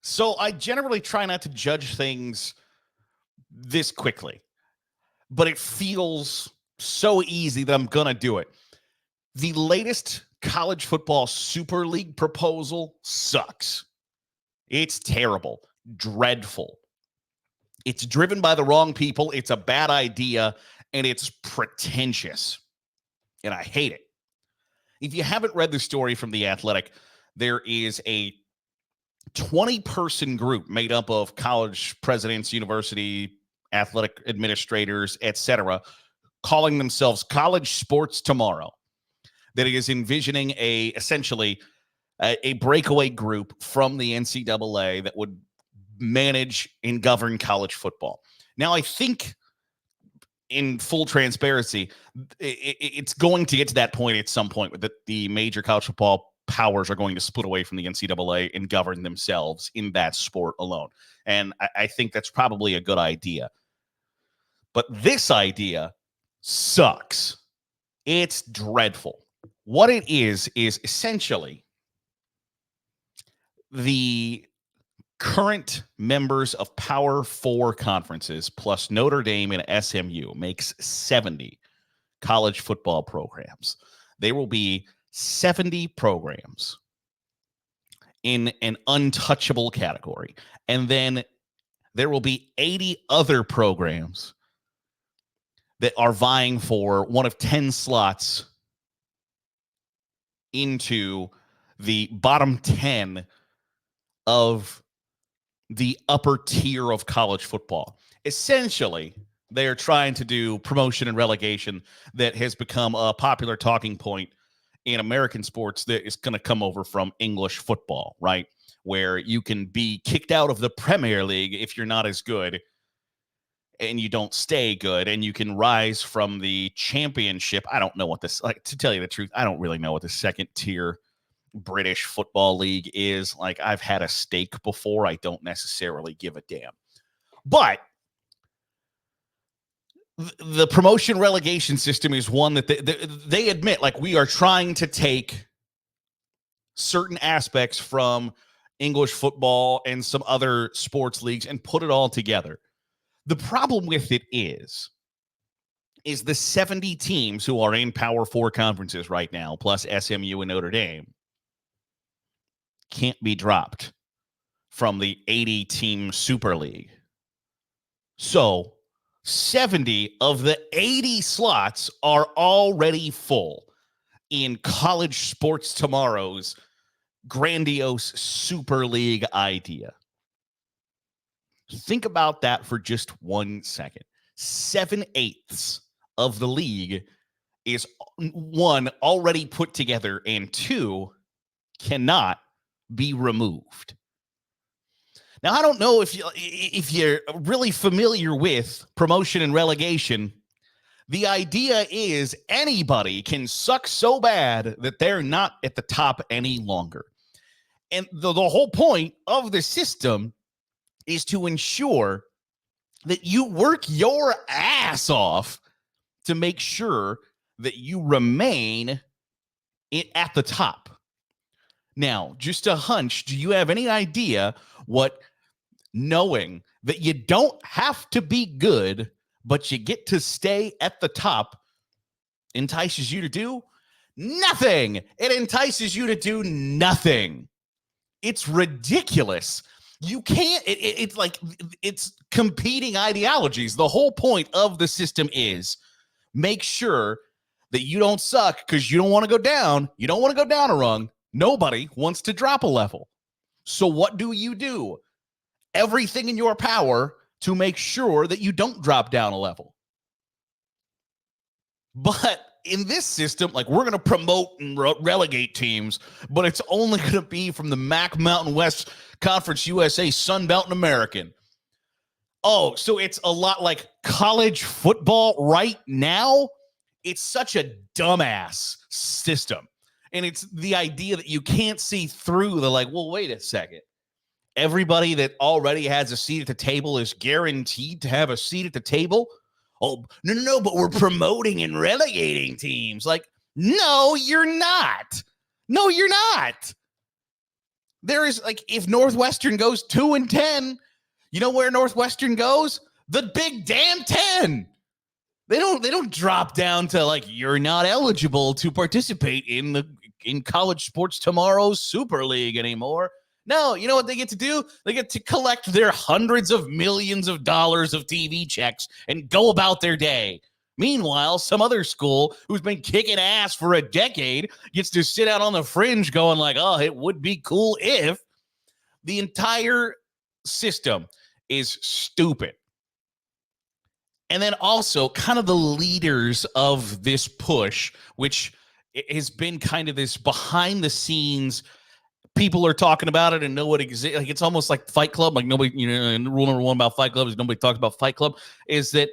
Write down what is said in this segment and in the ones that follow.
So I generally try not to judge things this quickly, but it feels so easy that I'm going to do it. The latest college football Super League proposal sucks. It's terrible, dreadful. It's driven by the wrong people. It's a bad idea, and it's pretentious. And I hate it. If you haven't read the story from The Athletic, there is a 20-person group made up of college presidents, university athletic administrators, etc., calling themselves College Sports Tomorrow, that is envisioning essentially a breakaway group from the NCAA that would manage and govern college football. Now, I think, in full transparency, it's going to get to that point at some point that the major college football powers are going to split away from the NCAA and govern themselves in that sport alone. And I think that's probably a good idea. But this idea sucks. It's dreadful. What it is essentially the current members of Power 4 conferences plus Notre Dame and SMU makes 70 college football programs. There will be 70 programs in an untouchable category. And then there will be 80 other programs that are vying for one of 10 slots into the bottom 10 of the upper tier of college football. Essentially, they are trying to do promotion and relegation that has become a popular talking point in American sports that is going to come over from English football, right? Where you can be kicked out of the Premier League if you're not as good and you don't stay good, and you can rise from the championship. I don't know what this, like, to tell you the truth, I don't really know what the second tier British football league is. Like, I've had a steak before. I don't necessarily give a damn. But the promotion relegation system is one that they admit, like, we are trying to take certain aspects from English football and some other sports leagues and put it all together. The problem with it is the 70 teams who are in Power 4 conferences right now, plus SMU and Notre Dame, can't be dropped from the 80-team Super League. So 70 of the 80 slots are already full in College Sports Tomorrow's grandiose Super League idea. Think about that for just 1 second. 7/8 of the league is, one, already put together, and two, cannot be removed. Now, I don't know if you're really familiar with promotion and relegation. The idea is anybody can suck so bad that they're not at the top any longer. And the whole point of the system is to ensure that you work your ass off to make sure that you remain at the top. Now, just a hunch, do you have any idea what knowing that you don't have to be good, but you get to stay at the top entices you to do? Nothing. It entices you to do nothing. It's ridiculous. You can't, it's like, it's competing ideologies. The whole point of the system is make sure that you don't suck because you don't want to go down. You don't want to go down a rung. Nobody wants to drop a level. So what do? Everything in your power to make sure that you don't drop down a level. But in this system, like, we're going to promote and relegate teams, but it's only going to be from the MAC Mountain West Conference USA Sun Belt and American. Oh, so it's a lot like college football right now? It's such a dumbass system. And it's the idea that you can't see through the, like, well, wait a second. Everybody that already has a seat at the table is guaranteed to have a seat at the table? Oh, no, but we're promoting and relegating teams. Like, no, you're not. No, you're not. There is like, if Northwestern goes 2-10, you know where Northwestern goes? The Big Damn 10. They don't drop down to like, you're not eligible to participate in college sports tomorrow's Super League anymore. No, you know what they get to do? They get to collect their hundreds of millions of dollars of TV checks and go about their day. Meanwhile, some other school who's been kicking ass for a decade gets to sit out on the fringe going like, oh, it would be cool if. The entire system is stupid. And then also kind of the leaders of this push, which has been kind of this behind the scenes, people are talking about it and know what exists. Like, it's almost like Fight Club. Like, nobody, and rule number one about Fight Club is nobody talks about Fight Club, is that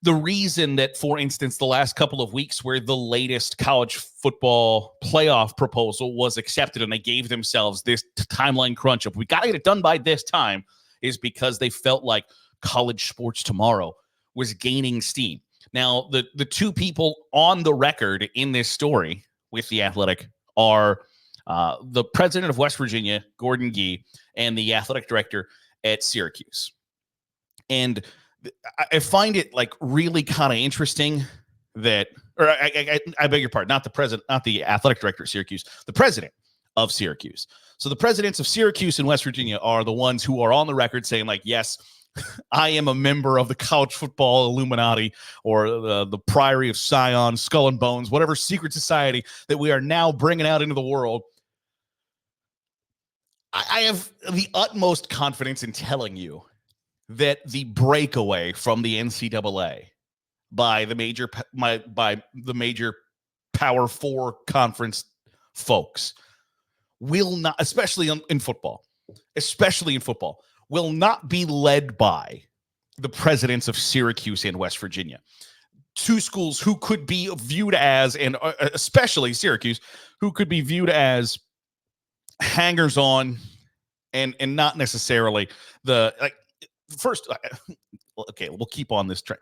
the reason that, for instance, the last couple of weeks where the latest college football playoff proposal was accepted and they gave themselves this timeline crunch of, we got to get it done by this time, is because they felt like college sports tomorrow was gaining steam. Now, the two people on the record in this story with The Athletic are the president of West Virginia, Gordon Gee, and the athletic director at Syracuse. And I find it like really kind of interesting that, or I beg your pardon, not the president, not the athletic director of Syracuse, the president of Syracuse. So the presidents of Syracuse and West Virginia are the ones who are on the record saying like, yes, I am a member of the college football Illuminati, or the Priory of Sion, Skull and Bones, whatever secret society that we are now bringing out into the world. I have the utmost confidence in telling you that the breakaway from the NCAA by the major Power 4 conference folks will not, especially in football, will not be led by the presidents of Syracuse and West Virginia. Two schools who could be viewed as, and especially Syracuse, who could be viewed as hangers on and not necessarily the, like, first, okay, we'll keep on this train.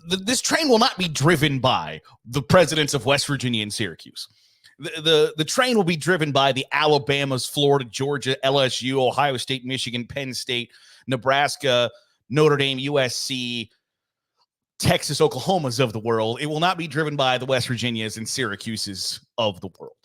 This train will not be driven by the presidents of West Virginia and Syracuse. The train will be driven by the Alabamas, Florida, Georgia, LSU, Ohio State, Michigan, Penn State, Nebraska, Notre Dame, USC, Texas, Oklahomas of the world. It will not be driven by the West Virginias and Syracuses of the world.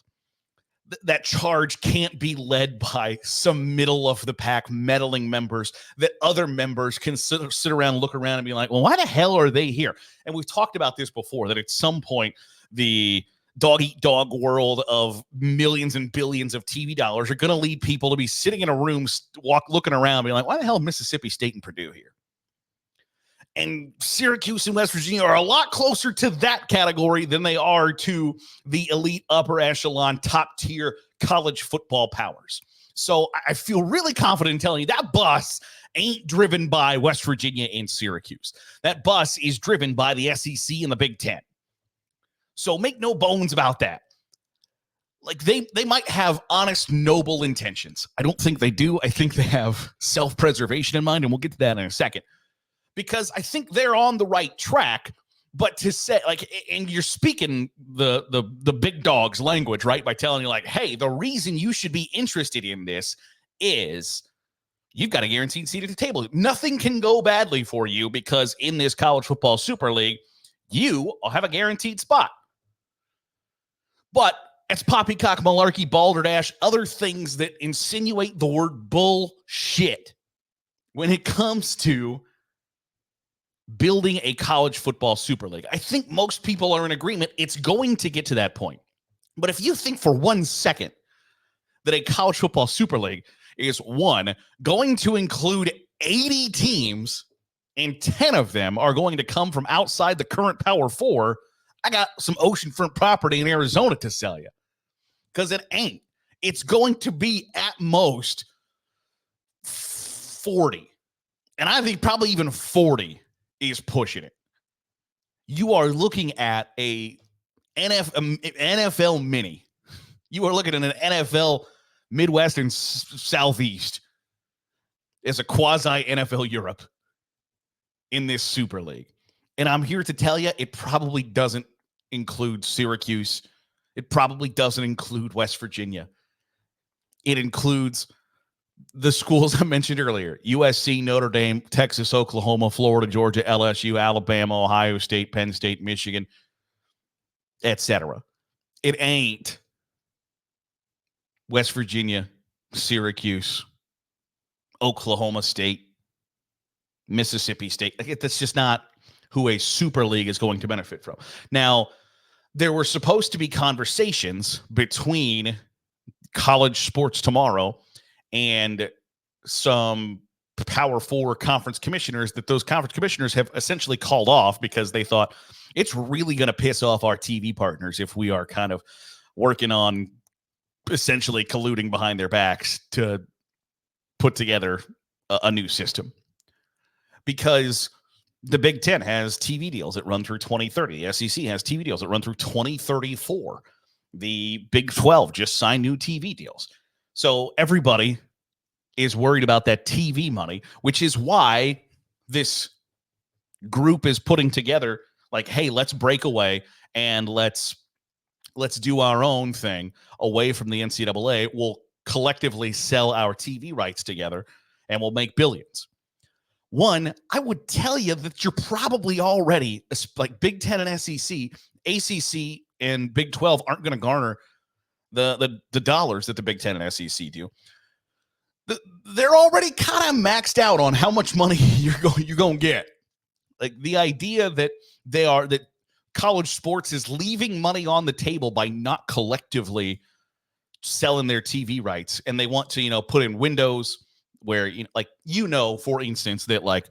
That charge can't be led by some middle-of-the-pack meddling members that other members can sit around, look around, and be like, well, why the hell are they here? And we've talked about this before, that at some point, the dog-eat-dog world of millions and billions of TV dollars are going to lead people to be sitting in a room, looking around, being like, why the hell are Mississippi State and Purdue here? And Syracuse and West Virginia are a lot closer to that category than they are to the elite upper echelon top tier college football powers. So I feel really confident in telling you that bus ain't driven by West Virginia and Syracuse. That bus is driven by the SEC and the Big Ten. So make no bones about that. Like, they might have honest, noble intentions. I don't think they do. I think they have self-preservation in mind, and we'll get to that in a second. Because I think they're on the right track, but to say, like, and you're speaking the big dog's language, right? By telling you, like, hey, the reason you should be interested in this is you've got a guaranteed seat at the table. Nothing can go badly for you because in this college football Super League, you have a guaranteed spot. But it's poppycock, malarkey, balderdash, other things that insinuate the word bullshit when it comes to building a college football Super League. I think most people are in agreement it's going to get to that point. But if you think for 1 second that a college football Super League is, one, going to include 80 teams and 10 of them are going to come from outside the current Power 4, I got some oceanfront property in Arizona to sell you. Because it ain't. It's going to be at most 40. And I think probably even 40 is pushing it. You are looking at a NFL mini. You are looking at an NFL Midwest and Southeast as a quasi NFL Europe in this Super League. And I'm here to tell you, it probably doesn't include Syracuse. It probably doesn't include West Virginia. It includes the schools I mentioned earlier: USC, Notre Dame, Texas, Oklahoma, Florida, Georgia, LSU, Alabama, Ohio State, Penn State, Michigan, etc. It ain't West Virginia, Syracuse, Oklahoma State, Mississippi State. That's just not who a super league is going to benefit from. Now, there were supposed to be conversations between College Sports Tomorrow and some Power Four conference commissioners that those conference commissioners have essentially called off because they thought it's really going to piss off our TV partners if we are kind of working on essentially colluding behind their backs to put together a new system. Because the Big Ten has TV deals that run through 2030. The SEC has TV deals that run through 2034. The Big 12 just signed new TV deals. So everybody is worried about that TV money, which is why this group is putting together like, hey, let's break away and let's do our own thing away from the NCAA. We'll collectively sell our TV rights together and we'll make billions. One, I would tell you that you're probably already, like Big Ten and SEC, ACC and Big 12 aren't going to garner the dollars that the Big Ten and SEC do. They're already kind of maxed out on how much money you're going to get. Like the idea that that college sports is leaving money on the table by not collectively selling their TV rights, and they want to, put in windows where, for instance, that like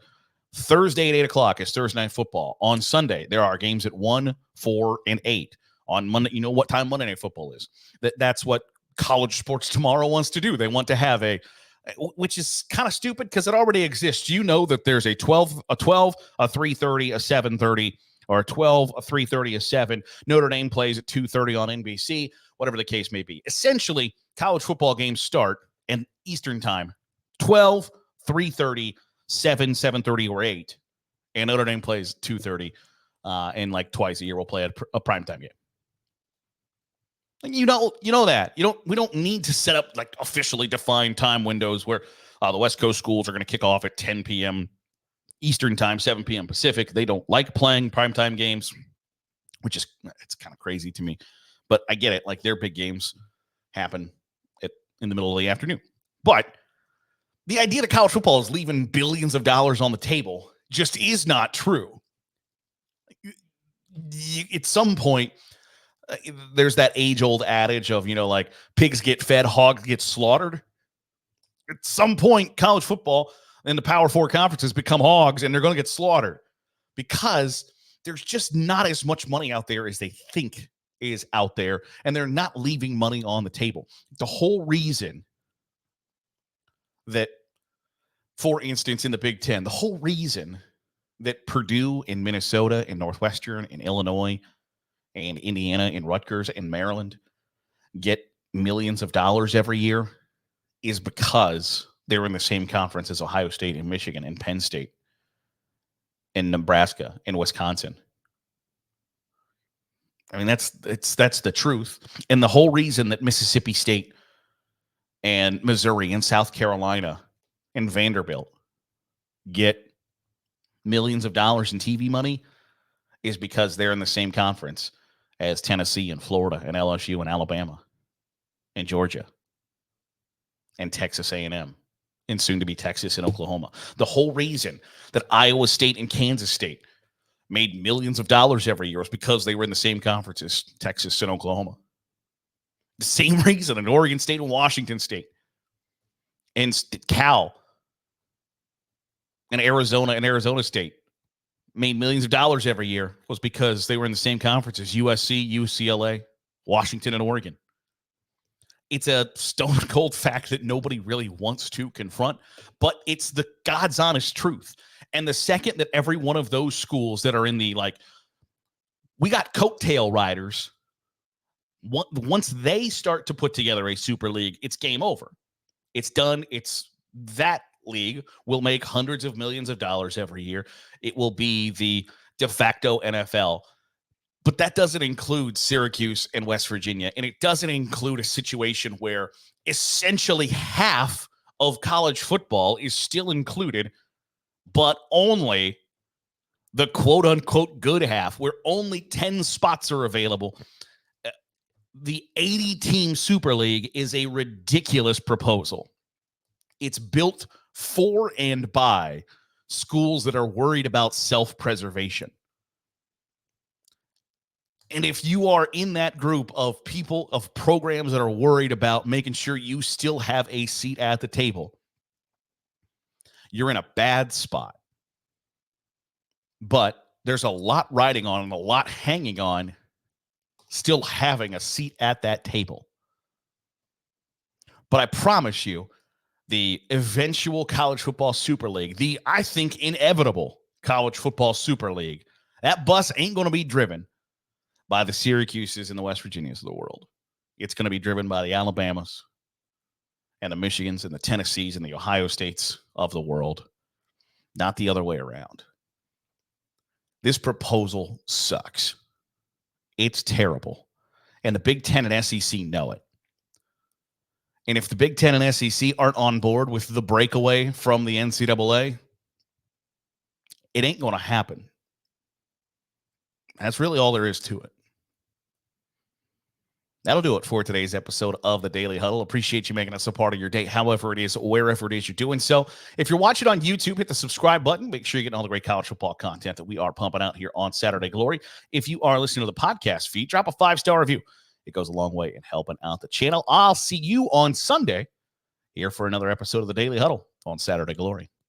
Thursday at 8:00 is Thursday Night Football. On Sunday, there are games at 1, 4, and 8. On Monday, you know what time Monday Night Football is. That's what College Sports Tomorrow wants to do. They want to have which is kind of stupid because it already exists. You know that there's a 12, a 3:30, a 7:30, or a 12, a 3:30, a 7. Notre Dame plays at 2:30 on NBC, whatever the case may be. Essentially, college football games start in Eastern time, 12, 3:30, 7, 7:30, or 8. And Notre Dame plays 2:30, and like twice a year we'll play a primetime game. And you know that. We don't need to set up like officially defined time windows where the West Coast schools are going to kick off at 10 p.m. Eastern time, 7 p.m. Pacific. They don't like playing primetime games, which is, it's kind of crazy to me. But I get it. Like their big games happen in the middle of the afternoon. But the idea that college football is leaving billions of dollars on the table just is not true. At some point, there's that age-old adage of, like pigs get fed, hogs get slaughtered. At some point, college football and the Power Four conferences become hogs, and they're going to get slaughtered because there's just not as much money out there as they think is out there, and they're not leaving money on the table. The whole reason that, for instance, in the Big Ten, the whole reason that Purdue and Minnesota and Northwestern and Illinois and Indiana and Rutgers and Maryland get millions of dollars every year is because they're in the same conference as Ohio State and Michigan and Penn State and Nebraska and Wisconsin. I mean, that's the truth. And the whole reason that Mississippi State and Missouri and South Carolina and Vanderbilt get millions of dollars in TV money is because they're in the same conference as Tennessee and Florida and LSU and Alabama and Georgia and Texas A&M and soon to be Texas and Oklahoma. The whole reason that Iowa State and Kansas State made millions of dollars every year was because they were in the same conference as Texas and Oklahoma. The same reason in Oregon State and Washington State and Cal and Arizona State made millions of dollars every year was because they were in the same conference as USC, UCLA, Washington, and Oregon. It's a stone cold fact that nobody really wants to confront, but it's the God's honest truth. And the second that every one of those schools that are in the, we got coattail riders, once they start to put together a super league, it's game over. It's done. It's that league will make hundreds of millions of dollars every year. It will be the de facto NFL. But that doesn't include Syracuse and West Virginia. And it doesn't include a situation where essentially half of college football is still included, but only the quote-unquote good half, where only 10 spots are available. The 80-team Super League is a ridiculous proposal. It's built for and by schools that are worried about self-preservation. And if you are in that group of people, of programs that are worried about making sure you still have a seat at the table, you're in a bad spot. But there's a lot riding on and a lot hanging on still having a seat at that table. But I promise you, the eventual college football Super League, the, I think, inevitable college football Super League, that bus ain't going to be driven by the Syracuses and the West Virginias of the world. It's going to be driven by the Alabamas and the Michigans and the Tennessees and the Ohio States of the world, not the other way around. This proposal sucks. It's terrible. And the Big Ten and SEC know it. And if the Big Ten and SEC aren't on board with the breakaway from the NCAA, it ain't going to happen. That's really all there is to it. That'll do it for today's episode of the Daily Huddle. Appreciate you making us a part of your day, however it is, wherever it is you're doing so. If you're watching on YouTube, hit the subscribe button. Make sure you're getting all the great college football content that we are pumping out here on Saturday Glory. If you are listening to the podcast feed, drop a 5-star review. It goes a long way in helping out the channel. I'll see you on Sunday here for another episode of the Daily Huddle on Saturday Glory.